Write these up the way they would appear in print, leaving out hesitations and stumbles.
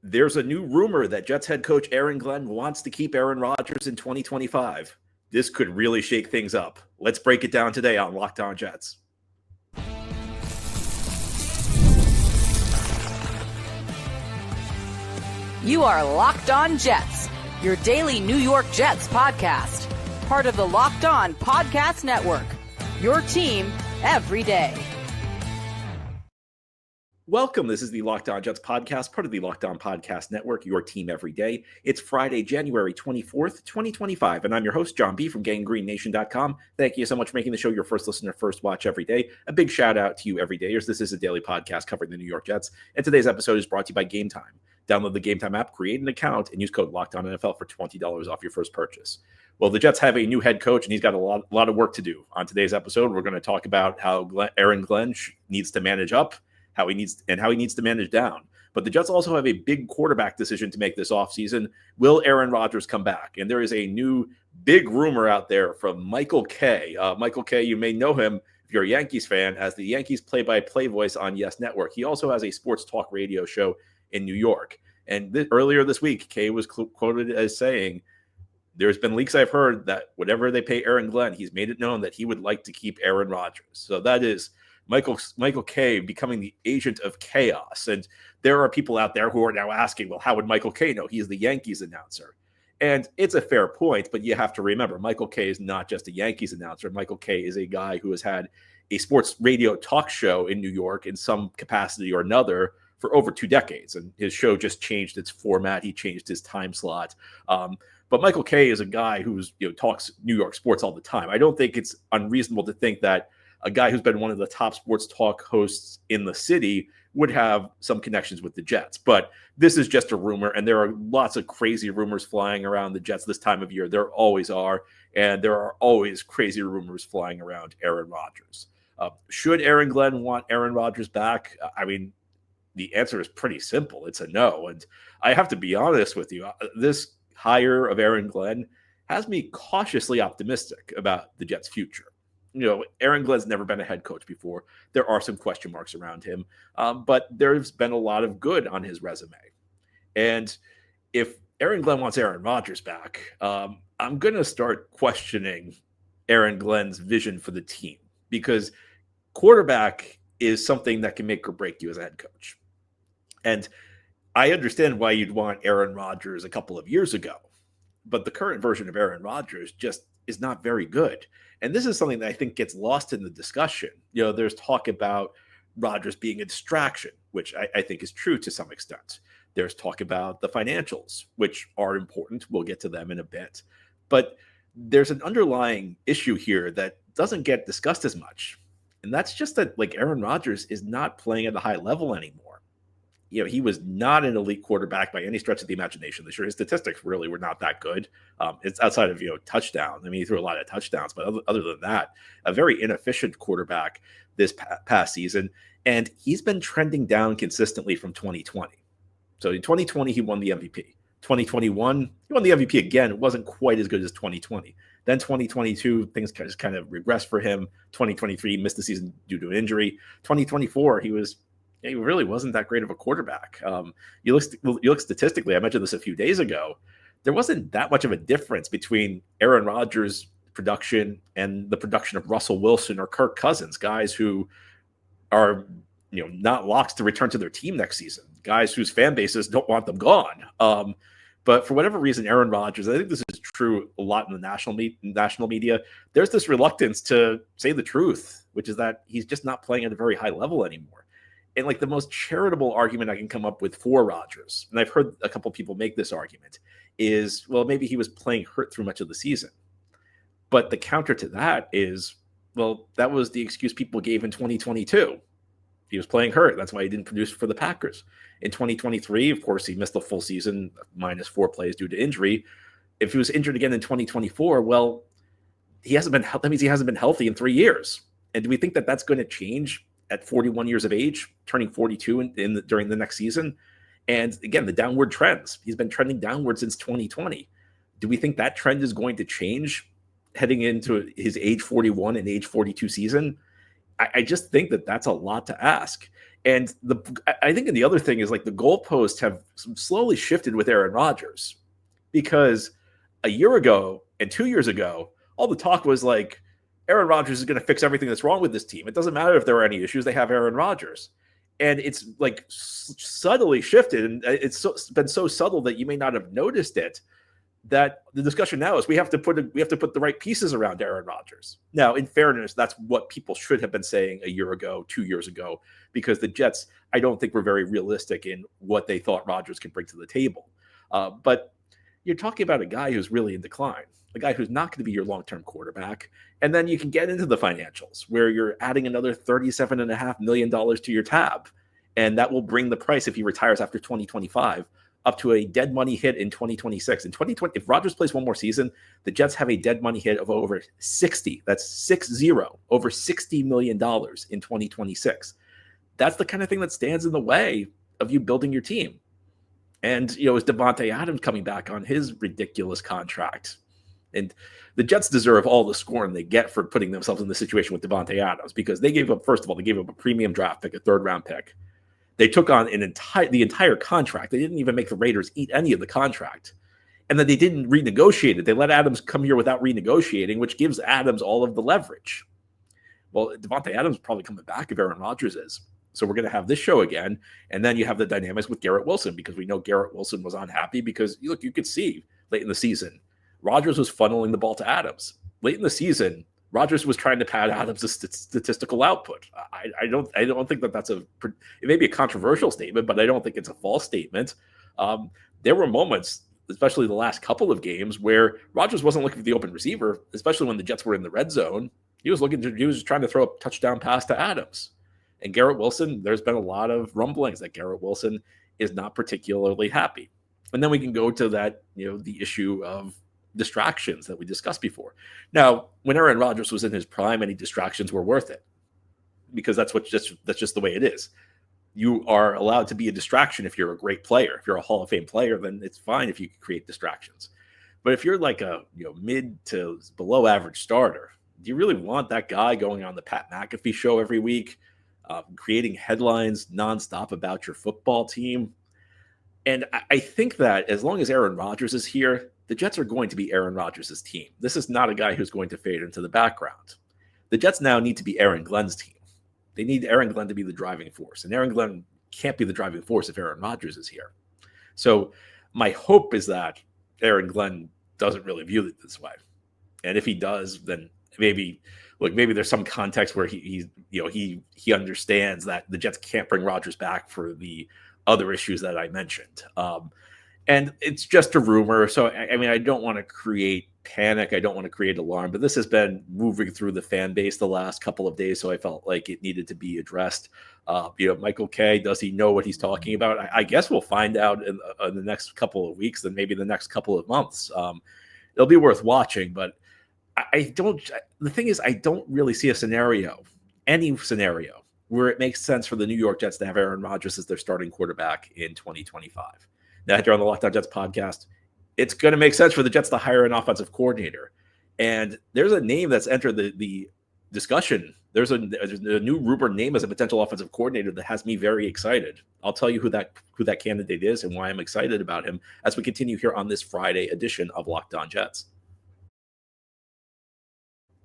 There's a new rumor that Jets head coach Aaron Glenn wants to keep Aaron Rodgers in 2025. This could really shake things up. Let's break it down today on Locked On Jets. You are Locked On Jets, your daily New York Jets podcast. Part of the Locked On Podcast Network, your team every day. Welcome. This is the Locked On Jets podcast, part of the Locked On Podcast Network, your team every day. It's Friday, January 24th, 2025, and I'm your host, John B. from GangGreenNation.com. Thank you so much for making the show your first listener, first watch every day. A big shout out to you everydayers. This is a daily podcast covering the New York Jets, and today's episode is brought to you by Gametime. Download the Gametime app, create an account, and use code LOCKEDONNFL for $20 off your first purchase. Well, the Jets have a new head coach, and he's got a lot of work to do. On today's episode, we're going to talk about how Aaron Glenn needs to manage up, how he needs to manage down. But the Jets also have a big quarterback decision to make this offseason. Will Aaron Rodgers come back? And there is a new big rumor out there from Michael Kay. Michael Kay, you may know him if you're a Yankees fan, as the Yankees play-by-play voice on Yes Network. He also has a sports talk radio show in New York. And earlier this week, Kay was quoted as saying, "There's been leaks I've heard that whatever they pay Aaron Glenn, he's made it known that he would like to keep Aaron Rodgers." So that is Michael Kay becoming the agent of chaos. And there are people out there who are now asking, well, how would Michael Kay know? He's the Yankees announcer. And it's a fair point, but you have to remember, Michael Kay is not just a Yankees announcer. Michael Kay is a guy who has had a sports radio talk show in New York in some capacity or another for over 2 decades. And his show just changed its format. He changed his time slot. But Michael Kay is a guy who's talks New York sports all the time. I don't think it's unreasonable to think that a guy who's been one of the top sports talk hosts in the city would have some connections with the Jets. But this is just a rumor, and there are lots of crazy rumors flying around the Jets this time of year. There always are, and there are always crazy rumors flying around Aaron Rodgers. Should Aaron Glenn want Aaron Rodgers back? I mean, the answer is pretty simple. It's a no. And I have to be honest with you. This hire of Aaron Glenn has me cautiously optimistic about the Jets' future. Aaron Glenn's never been a head coach before. There are some question marks around him, but there's been a lot of good on his resume. And if Aaron Glenn wants Aaron Rodgers back, I'm going to start questioning Aaron Glenn's vision for the team, because quarterback is something that can make or break you as a head coach. And I understand why you'd want Aaron Rodgers a couple of years ago, but the current version of Aaron Rodgers just is not very good. And this is something that I think gets lost in the discussion. There's talk about Rodgers being a distraction, which I think is true to some extent. There's talk about the financials, which are important. We'll get to them in a bit. But there's an underlying issue here that doesn't get discussed as much. And that's just that, Aaron Rodgers is not playing at a high level anymore. He was not an elite quarterback by any stretch of the imagination this year. His statistics really were not that good. It's outside of, touchdown. I mean, he threw a lot of touchdowns, but other than that, a very inefficient quarterback this past season. And he's been trending down consistently from 2020. So in 2020, he won the MVP. 2021, he won the MVP again. It wasn't quite as good as 2020. Then 2022, things just kind of regressed for him. 2023, he missed the season due to an injury. 2024, he really wasn't that great of a quarterback. You look statistically, I mentioned this a few days ago, there wasn't that much of a difference between Aaron Rodgers' production and the production of Russell Wilson or Kirk Cousins, guys who are not locks to return to their team next season, guys whose fan bases don't want them gone. But for whatever reason, Aaron Rodgers, I think this is true a lot in the national media, there's this reluctance to say the truth, which is that he's just not playing at a very high level anymore. And the most charitable argument I can come up with for Rodgers, and I've heard a couple people make this argument, is, well, maybe he was playing hurt through much of the season. But the counter to that is, well, that was the excuse people gave in 2022. He was playing hurt. That's why he didn't produce for the Packers. In 2023, of course, he missed the full season, -4 plays due to injury. If he was injured again in 2024, well, that means he hasn't been healthy in 3 years. And do we think that that's going to change at 41 years of age, turning 42 during the next season? And again, the downward trends. He's been trending downward since 2020. Do we think that trend is going to change heading into his age 41 and age 42 season? I just think that that's a lot to ask. And I think the other thing is like the goalposts have slowly shifted with Aaron Rodgers, because a year ago and 2 years ago, all the talk was like Aaron Rodgers is going to fix everything that's wrong with this team. It doesn't matter if there are any issues; they have Aaron Rodgers. And it's like subtly shifted, and it's been so subtle that you may not have noticed it. That the discussion now is we have to put the right pieces around Aaron Rodgers. Now, in fairness, that's what people should have been saying a year ago, 2 years ago, because the Jets, I don't think, were very realistic in what they thought Rodgers could bring to the table. But you're talking about a guy who's really in decline, a guy who's not going to be your long-term quarterback. And then you can get into the financials where you're adding another $37.5 million to your tab. And that will bring the price, if he retires after 2025, up to a dead money hit in 2026. In 2020, if Rodgers plays one more season, the Jets have a dead money hit of over 60. That's 60, over $60 million in 2026. That's the kind of thing that stands in the way of you building your team. And, is Devante Adams coming back on his ridiculous contract? And the Jets deserve all the scorn they get for putting themselves in the situation with Devante Adams, because they gave up, first of all, they gave up a premium draft pick, a third-round pick. They took on the entire contract. They didn't even make the Raiders eat any of the contract. And then they didn't renegotiate it. They let Adams come here without renegotiating, which gives Adams all of the leverage. Well, Devante Adams is probably coming back if Aaron Rodgers is. So we're going to have this show again. And then you have the dynamics with Garrett Wilson, because we know Garrett Wilson was unhappy because, look, you could see late in the season, Rodgers was funneling the ball to Adams. Late in the season, Rodgers was trying to pad Adams' statistical output. I don't think that's it may be a controversial statement, but I don't think it's a false statement. There were moments, especially the last couple of games, where Rodgers wasn't looking for the open receiver, especially when the Jets were in the red zone. He was trying to throw a touchdown pass to Adams. And Garrett Wilson, there's been a lot of rumblings that Garrett Wilson is not particularly happy. And then we can go to that, the issue of distractions that we discussed before. Now, when Aaron Rodgers was in his prime, any distractions were worth it, because that's just the way it is. You are allowed to be a distraction if you're a great player. If you're a Hall of Fame player, then it's fine if you create distractions. But if you're like a mid to below average starter, do you really want that guy going on the Pat McAfee show every week, creating headlines nonstop about your football team? And I think that as long as Aaron Rodgers is here, the Jets are going to be Aaron Rodgers' team. This is not a guy who's going to fade into the background. The Jets now need to be Aaron Glenn's team. They need Aaron Glenn to be the driving force. And Aaron Glenn can't be the driving force if Aaron Rodgers is here. So my hope is that Aaron Glenn doesn't really view it this way. And if he does, then maybe there's some context where he understands that the Jets can't bring Rodgers back for the other issues that I mentioned. And it's just a rumor. So, I don't want to create panic. I don't want to create alarm, but this has been moving through the fan base the last couple of days. So I felt like it needed to be addressed. Michael Kay, does he know what he's talking about? I guess we'll find out in the next couple of weeks, and maybe the next couple of months. It'll be worth watching, but the thing is, I don't really see any scenario where it makes sense for the New York Jets to have Aaron Rodgers as their starting quarterback in 2025. Now, here on the Locked On Jets podcast, it's going to make sense for the Jets to hire an offensive coordinator. And there's a name that's entered the discussion. There's a new rumored name as a potential offensive coordinator that has me very excited. I'll tell you who that candidate is and why I'm excited about him as we continue here on this Friday edition of Locked On Jets.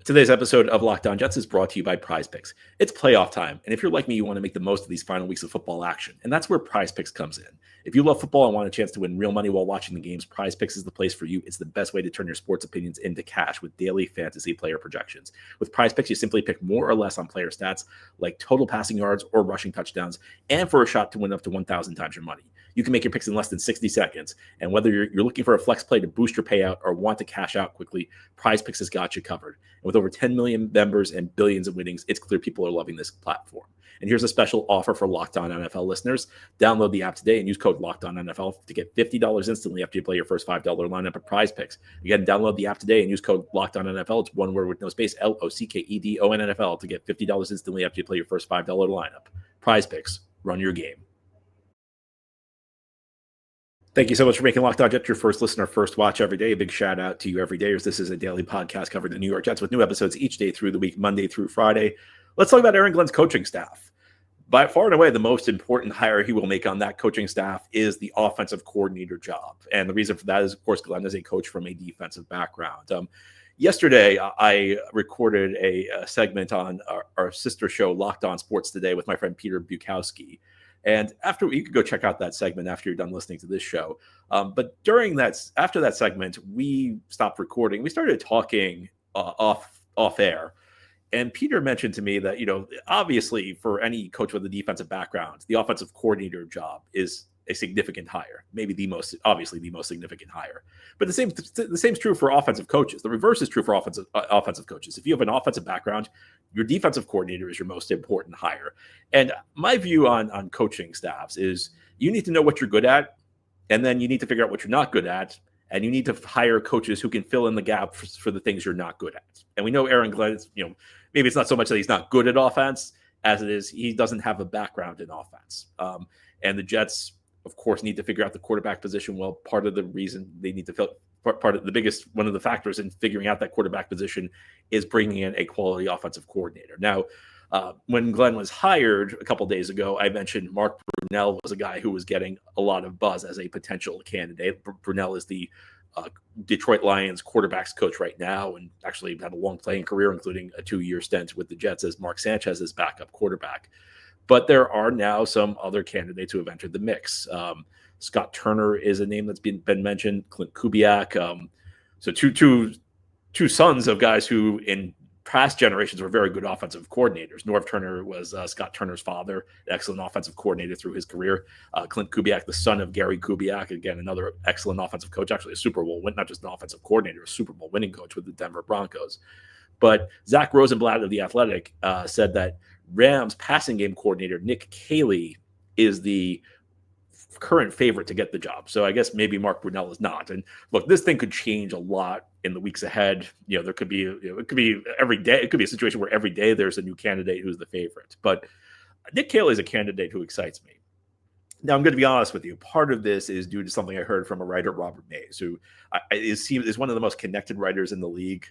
Today's episode of Locked On Jets is brought to you by PrizePicks. It's playoff time, and if you're like me, you want to make the most of these final weeks of football action, and that's where PrizePicks comes in. If you love football and want a chance to win real money while watching the games, PrizePicks is the place for you. It's the best way to turn your sports opinions into cash with daily fantasy player projections. With PrizePicks, you simply pick more or less on player stats like total passing yards or rushing touchdowns, and for a shot to win up to 1,000 times your money. You can make your picks in less than 60 seconds. And whether you're looking for a flex play to boost your payout or want to cash out quickly, PrizePicks has got you covered. And with over 10 million members and billions of winnings, it's clear people are loving this platform. And here's a special offer for Locked On NFL listeners. Download the app today and use code LOCKEDONNFL to get $50 instantly after you play your first $5 lineup at PrizePicks. Again, download the app today and use code LOCKEDONNFL. It's one word with no space, LOCKEDONNFL, to get $50 instantly after you play your first $5 lineup. PrizePicks, run your game. Thank you so much for making Locked On Jets your first listen or first watch every day. A big shout out to you every day, as this is a daily podcast covering the New York Jets with new episodes each day through the week, Monday through Friday. Let's talk about Aaron Glenn's coaching staff. by far and away, the most important hire he will make on that coaching staff is the offensive coordinator job. And the reason for that is, of course, Glenn is a coach from a defensive background. Yesterday, I recorded a segment on our sister show, Locked On Sports Today, with my friend Peter Bukowski. And you could go check out that segment after you're done listening to this show. But after that segment, we stopped recording. We started talking off air. And Peter mentioned to me that, obviously for any coach with a defensive background, the offensive coordinator job is a significant hire, maybe the most significant hire. But the same is true for offensive coaches. The reverse is true for offensive coaches. If you have an offensive background, your defensive coordinator is your most important hire. And my view on coaching staffs is you need to know what you're good at, and then you need to figure out what you're not good at, and you need to hire coaches who can fill in the gap for the things you're not good at. And we know Aaron Glenn is, maybe it's not so much that he's not good at offense as it is he doesn't have a background in offense. And the Jets, of course, need to figure out the quarterback position. Well, part of the reason they need to fill one of the factors in figuring out that quarterback position is bringing in a quality offensive coordinator. Now, when Glenn was hired a couple days ago, I mentioned Mark Brunell was a guy who was getting a lot of buzz as a potential candidate. Brunell is the Detroit Lions quarterbacks coach right now, and actually had a long playing career, including a 2-year stint with the Jets as Mark Sanchez's backup quarterback. But there are now some other candidates who have entered the mix. Scott Turner is a name that's been mentioned. Clint Kubiak. So two sons of guys who in past generations were very good offensive coordinators. Norv Turner was Scott Turner's father, excellent offensive coordinator through his career. Clint Kubiak, the son of Gary Kubiak, again, another excellent offensive coach, actually a Super Bowl win, not just an offensive coordinator, a Super Bowl winning coach with the Denver Broncos. But Zach Rosenblatt of The Athletic said that Rams passing game coordinator Nick Caley is the current favorite to get the job. So I guess maybe Mark Brunell is not. And look, this thing could change a lot in the weeks ahead. There could be, it could be every day. It could be a situation where every day there's a new candidate who's the favorite. But Nick Caley is a candidate who excites me. Now, I'm going to be honest with you. Part of this is due to something I heard from a writer, Robert Mays, who is one of the most connected writers in the league.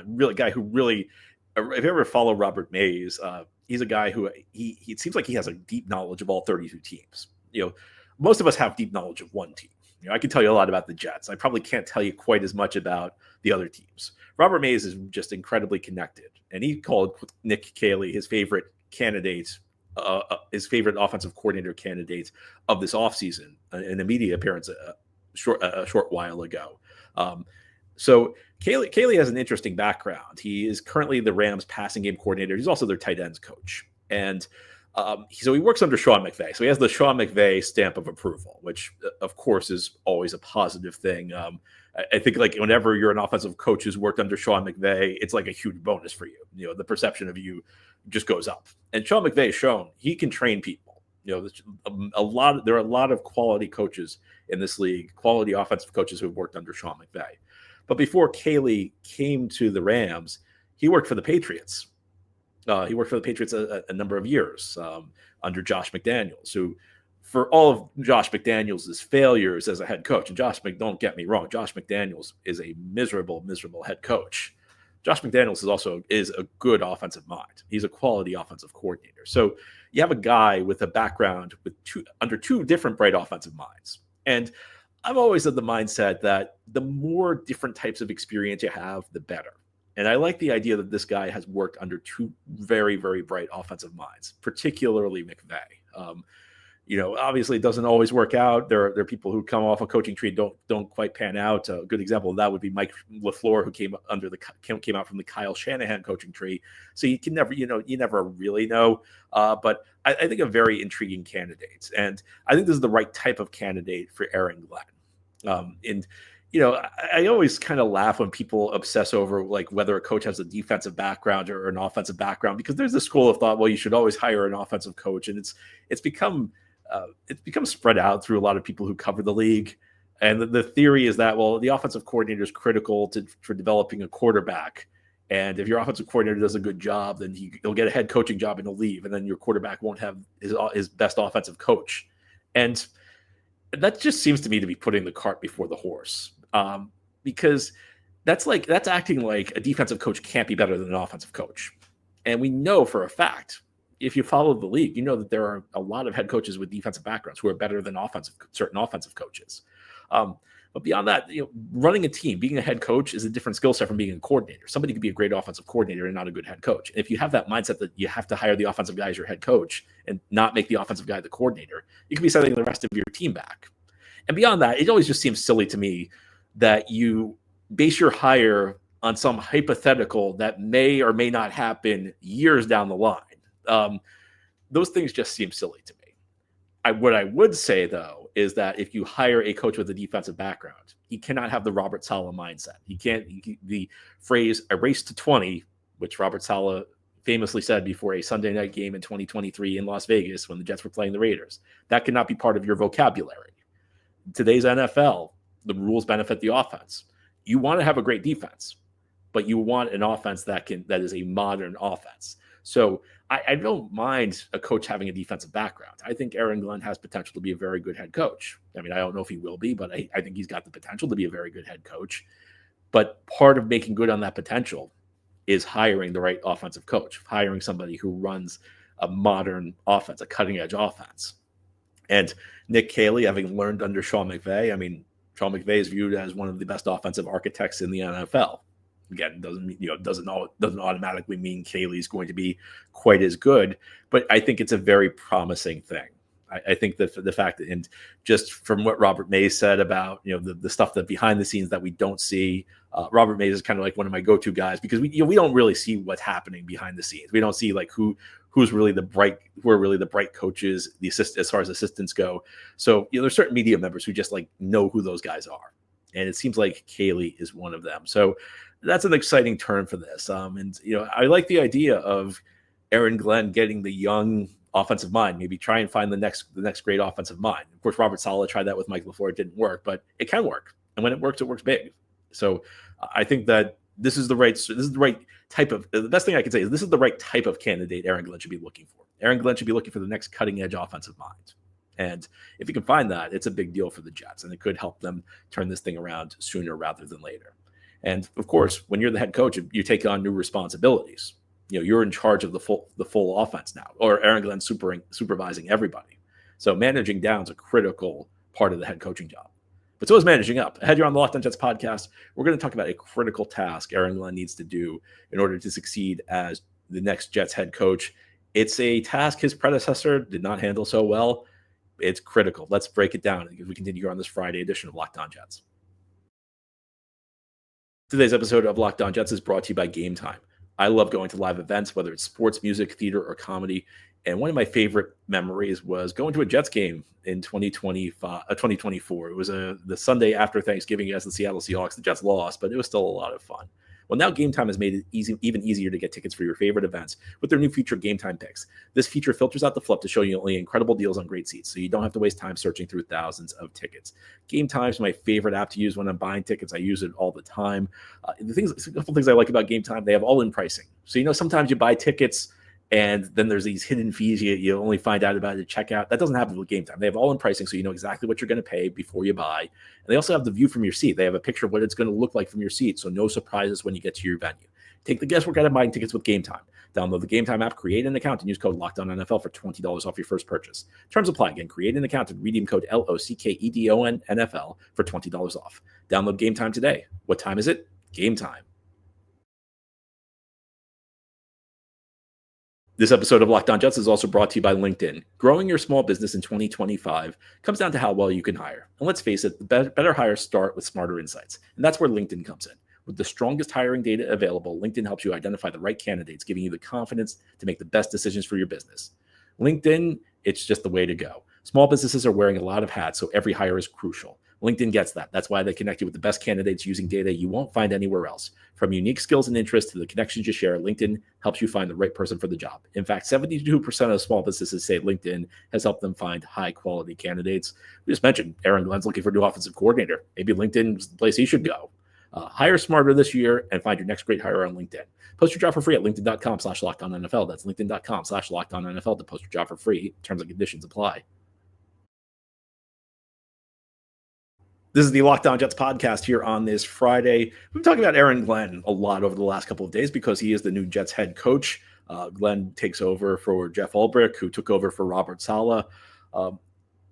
Really guy who really, if you ever follow Robert Mays, he's a guy who it seems like he has a deep knowledge of all 32 teams. Most of us have deep knowledge of one team. I can tell you a lot about the Jets. I probably can't tell you quite as much about the other teams. Robert Mays is just incredibly connected, and he called Nick Caley his favorite candidate, his favorite offensive coordinator candidate of this offseason in a media appearance a short while ago. So Caley has an interesting background. He is currently the Rams passing game coordinator. He's also their tight ends coach. And so he works under Sean McVay. So he has the Sean McVay stamp of approval, which, of course, is always a positive thing. I think like whenever you're an offensive coach who's worked under Sean McVay, it's like a huge bonus for you. The perception of you just goes up. And Sean McVay has shown he can train people. There are a lot of quality coaches in this league, quality offensive coaches who have worked under Sean McVay. But before Caley came to the Rams, he worked for the Patriots. He worked for the Patriots a number of years under Josh McDaniels, who, for all of Josh McDaniels' failures as a head coach, and don't get me wrong, Josh McDaniels is a miserable head coach. Josh McDaniels is a good offensive mind. He's a quality offensive coordinator. So you have a guy with a background under two different bright offensive minds. And I'm always of the mindset that the more different types of experience you have, the better. And I like the idea that this guy has worked under two very, very bright offensive minds, particularly McVay. Obviously it doesn't always work out. There are people who come off a coaching tree don't quite pan out. A good example of that would be Mike LaFleur, who came out from the Kyle Shanahan coaching tree. So you can never, you never really know. But I think a very intriguing candidate, and I think this is the right type of candidate for Aaron Glenn. I always kind of laugh when people obsess over like whether a coach has a defensive background or an offensive background, because there's this school of thought, well, you should always hire an offensive coach, and it's become spread out through a lot of people who cover the league. And the theory is that, well, the offensive coordinator is critical for developing a quarterback, and if your offensive coordinator does a good job, then he'll get a head coaching job and he'll leave, and then your quarterback won't have his best offensive coach. And that just seems to me to be putting the cart before the horse. Because that's acting like a defensive coach can't be better than an offensive coach. And we know for a fact if you follow the league, you know that there are a lot of head coaches with defensive backgrounds who are better than certain offensive coaches. But beyond that, running a team, being a head coach is a different skill set from being a coordinator. Somebody could be a great offensive coordinator and not a good head coach. And if you have that mindset that you have to hire the offensive guy as your head coach and not make the offensive guy the coordinator, you could be setting the rest of your team back. And beyond that, it always just seems silly to me that you base your hire on some hypothetical that may or may not happen years down the line. Those things just seem silly to me. What I would say, though, is that if you hire a coach with a defensive background, he cannot have the Robert Saleh mindset. The phrase "a race to 20," which Robert Saleh famously said before a Sunday night game in 2023 in Las Vegas when the Jets were playing the Raiders, that cannot be part of your vocabulary. In today's NFL, the rules benefit the offense. You want to have a great defense, but you want an offense that is a modern offense. So I don't mind a coach having a defensive background. I think Aaron Glenn has potential to be a very good head coach. I mean, I don't know if he will be, but I think he's got the potential to be a very good head coach. But part of making good on that potential is hiring the right offensive coach, hiring somebody who runs a modern offense, a cutting-edge offense. And Nick Caley, having learned under Sean McVay, I mean, Sean McVay is viewed as one of the best offensive architects in the NFL. Again, doesn't automatically mean Caley's going to be quite as good, but I think it's a very promising thing. I think that the fact that, and just from what Robert Mays said about the stuff that behind the scenes that we don't see, Robert Mays is kind of like one of my go-to guys because we don't really see what's happening behind the scenes. We don't see like who are really the bright coaches, as far as assistants go. So there's certain media members who just like know who those guys are, and it seems like Caley is one of them. So that's an exciting turn for this. And I like the idea of Aaron Glenn getting the young offensive mind, maybe try and find the next great offensive mind. Of course, Robert Saleh tried that with Mike LaFleur. It didn't work, but it can work. And when it works big. So I think that this is the right type of, the best thing I can say is this is the right type of candidate Aaron Glenn should be looking for. Aaron Glenn should be looking for the next cutting edge offensive mind. And if you can find that, it's a big deal for the Jets, and it could help them turn this thing around sooner rather than later. And of course, when you're the head coach, you take on new responsibilities. You're in charge of the full offense now, or Aaron Glenn supervising everybody. So managing down is a critical part of the head coaching job. But so is managing up. Ahead here on the Locked On Jets podcast, we're going to talk about a critical task Aaron Glenn needs to do in order to succeed as the next Jets head coach. It's a task his predecessor did not handle so well. It's critical. Let's break it down as we continue here on this Friday edition of Locked On Jets. Today's episode of Locked On Jets is brought to you by Gametime. I love going to live events, whether it's sports, music, theater, or comedy. And one of my favorite memories was going to a Jets game in 2024. It was the Sunday after Thanksgiving against the Seattle Seahawks. The Jets lost, but it was still a lot of fun. Well, now Gametime has made it even easier to get tickets for your favorite events with their new feature, Gametime Picks. This feature filters out the fluff to show you only incredible deals on great seats, so you don't have to waste time searching through thousands of tickets. Gametime is my favorite app to use when I'm buying tickets. I use it all the time. A couple things I like about Gametime, they have all-in pricing. So, sometimes you buy tickets and then there's these hidden fees you only find out about at checkout. That doesn't happen with Gametime. They have all-in pricing, so you know exactly what you're going to pay before you buy. And they also have the view from your seat. They have a picture of what it's going to look like from your seat, so no surprises when you get to your venue. Take the guesswork out of buying tickets with Gametime. Download the Gametime app, create an account, and use code LOCKEDONNFL for $20 off your first purchase. Terms apply. Again, create an account and redeem code LOCKEDONNFL for $20 off. Download Gametime today. What time is it? Gametime. This episode of Locked On Jets is also brought to you by LinkedIn. Growing your small business in 2025 comes down to how well you can hire. And let's face it, the better hires start with smarter insights. And that's where LinkedIn comes in. With the strongest hiring data available, LinkedIn helps you identify the right candidates, giving you the confidence to make the best decisions for your business. LinkedIn, it's just the way to go. Small businesses are wearing a lot of hats, so every hire is crucial. LinkedIn gets that. That's why they connect you with the best candidates using data you won't find anywhere else. From unique skills and interests to the connections you share, LinkedIn helps you find the right person for the job. In fact, 72% of small businesses say LinkedIn has helped them find high-quality candidates. We just mentioned Aaron Glenn's looking for a new offensive coordinator. Maybe LinkedIn's the place he should go. Hire smarter this year and find your next great hire on LinkedIn. Post your job for free at linkedin.com/LockedOnNFL. That's linkedin.com/LockedOnNFL to post your job for free. Terms and conditions apply. This is the Locked On Jets podcast here on this Friday. We've been talking about Aaron Glenn a lot over the last couple of days because he is the new Jets head coach. Glenn takes over for Jeff Ulbrich, who took over for Robert Saleh.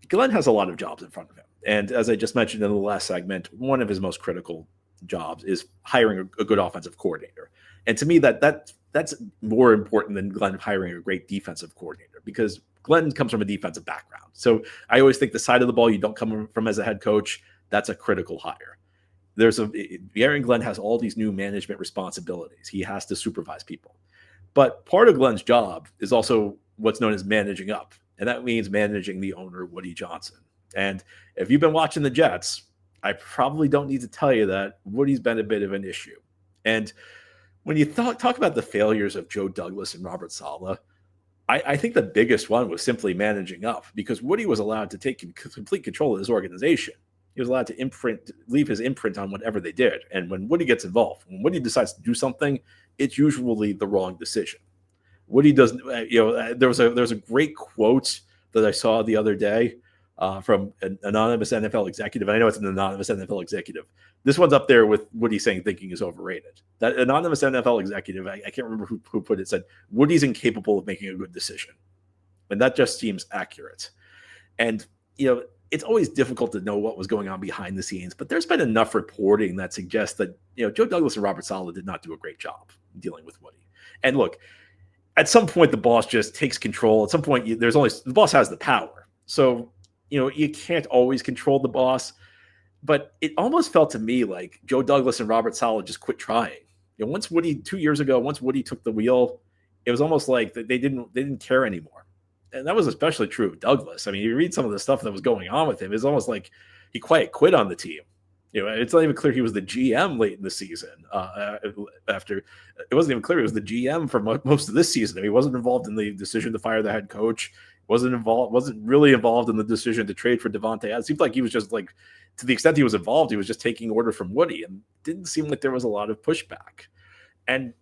Glenn has a lot of jobs in front of him. And as I just mentioned in the last segment, one of his most critical jobs is hiring a good offensive coordinator. And to me, that's more important than Glenn hiring a great defensive coordinator, because Glenn comes from a defensive background. So I always think the side of the ball you don't come from as a head coach, that's a critical hire. Aaron Glenn has all these new management responsibilities. He has to supervise people. But part of Glenn's job is also what's known as managing up. And that means managing the owner, Woody Johnson. And if you've been watching the Jets, I probably don't need to tell you that Woody's been a bit of an issue. And when you talk about the failures of Joe Douglas and Robert Saleh, I think the biggest one was simply managing up, because Woody was allowed to take complete control of his organization. He was allowed to leave his imprint on whatever they did. And when Woody gets involved, when Woody decides to do something, it's usually the wrong decision. Woody doesn't, there was a great quote that I saw the other day from an anonymous NFL executive. I know it's an anonymous NFL executive. This one's up there with Woody saying thinking is overrated. That anonymous NFL executive, I can't remember who put it, said Woody's incapable of making a good decision. And that just seems accurate. And, it's always difficult to know what was going on behind the scenes, but there's been enough reporting that suggests that, Joe Douglas and Robert Saleh did not do a great job dealing with Woody. And look, at some point, the boss just takes control. At some point, the boss has the power. So, you can't always control the boss. But it almost felt to me like Joe Douglas and Robert Saleh just quit trying. Once Woody 2 years ago, once Woody took the wheel, it was almost like they didn't care anymore. And that was especially true of Douglas. I mean, you read some of the stuff that was going on with him. It's almost like he quit on the team. It's not even clear he was the GM late in the season. After it wasn't even clear he was the GM for most of this season. I mean, he wasn't involved in the decision to fire the head coach. Wasn't really involved in the decision to trade for Devante. It seemed like he was just like, to the extent he was involved, he was just taking order from Woody, and didn't seem like there was a lot of pushback. And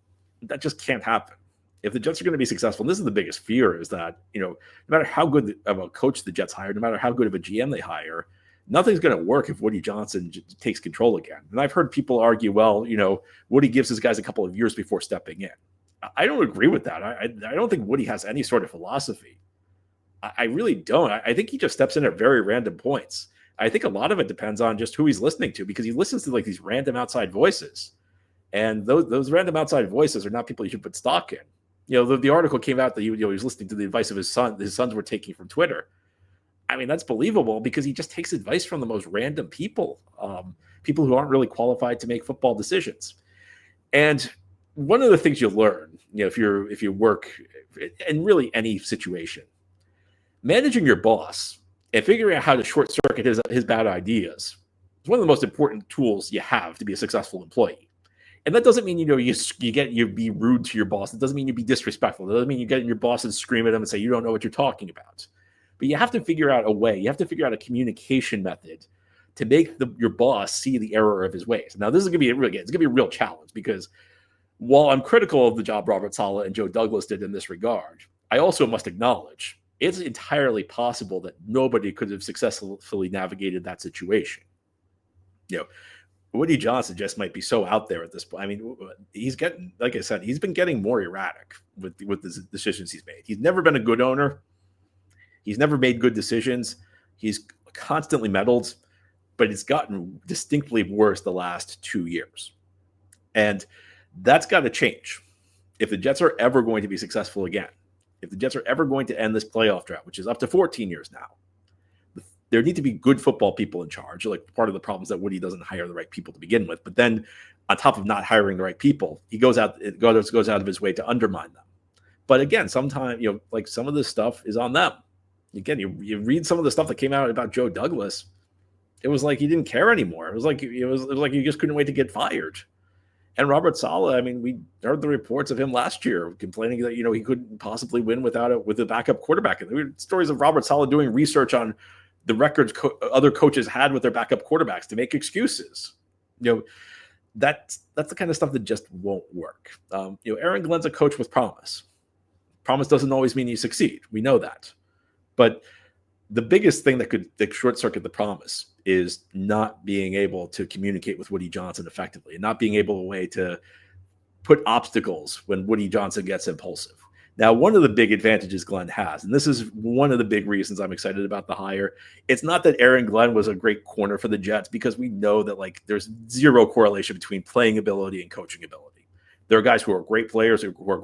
that just can't happen. If the Jets are going to be successful, and this is the biggest fear, is that, no matter how good of a coach the Jets hire, no matter how good of a GM they hire, nothing's going to work if Woody Johnson takes control again. And I've heard people argue, well, Woody gives his guys a couple of years before stepping in. I don't agree with that. I don't think Woody has any sort of philosophy. I really don't. I think he just steps in at very random points. I think a lot of it depends on just who he's listening to, because he listens to like these random outside voices. And those random outside voices are not people you should put stock in. The article came out that he was listening to the advice of his son. His sons were taking from Twitter. I mean, that's believable because he just takes advice from the most random people, people who aren't really qualified to make football decisions. And one of the things you'll learn, if you work in really any situation, managing your boss and figuring out how to short circuit his bad ideas is one of the most important tools you have to be a successful employee. And that doesn't mean, you be rude to your boss. It doesn't mean you be disrespectful. It doesn't mean you get in your boss and scream at him and say, you don't know what you're talking about. But you have to figure out a way. You have to figure out a communication method to make your boss see the error of his ways. Now, this is going to be a real challenge, because while I'm critical of the job Robert Saleh and Joe Douglas did in this regard, I also must acknowledge it's entirely possible that nobody could have successfully navigated that situation. Woody Johnson just might be so out there at this point. I mean, he's getting, like I said, he's been getting more erratic with the decisions he's made. He's never been a good owner. He's never made good decisions. He's constantly meddled, but it's gotten distinctly worse the last 2 years. And that's got to change. If the Jets are ever going to be successful again, if the Jets are ever going to end this playoff drought, which is up to 14 years now, there need to be good football people in charge. Like, part of the problem is that Woody doesn't hire the right people to begin with. But then on top of not hiring the right people, he goes out of his way to undermine them. But again, sometimes, like, some of this stuff is on them. Again, you read some of the stuff that came out about Joe Douglas, it was like he didn't care anymore. It was like he just couldn't wait to get fired. And Robert Saleh, I mean, we heard the reports of him last year complaining that, he couldn't possibly win with a backup quarterback. And there were stories of Robert Saleh doing research on the records other coaches had with their backup quarterbacks to make excuses. That's the kind of stuff that just won't work. Aaron Glenn's a coach with promise. Promise doesn't always mean you succeed. We know that. But the biggest thing that could short circuit the promise is not being able to communicate with Woody Johnson effectively, and not being able to put obstacles when Woody Johnson gets impulsive. Now, one of the big advantages Glenn has, and this is one of the big reasons I'm excited about the hire, it's not that Aaron Glenn was a great corner for the Jets, because we know that like there's zero correlation between playing ability and coaching ability. There are guys who are great players, who are great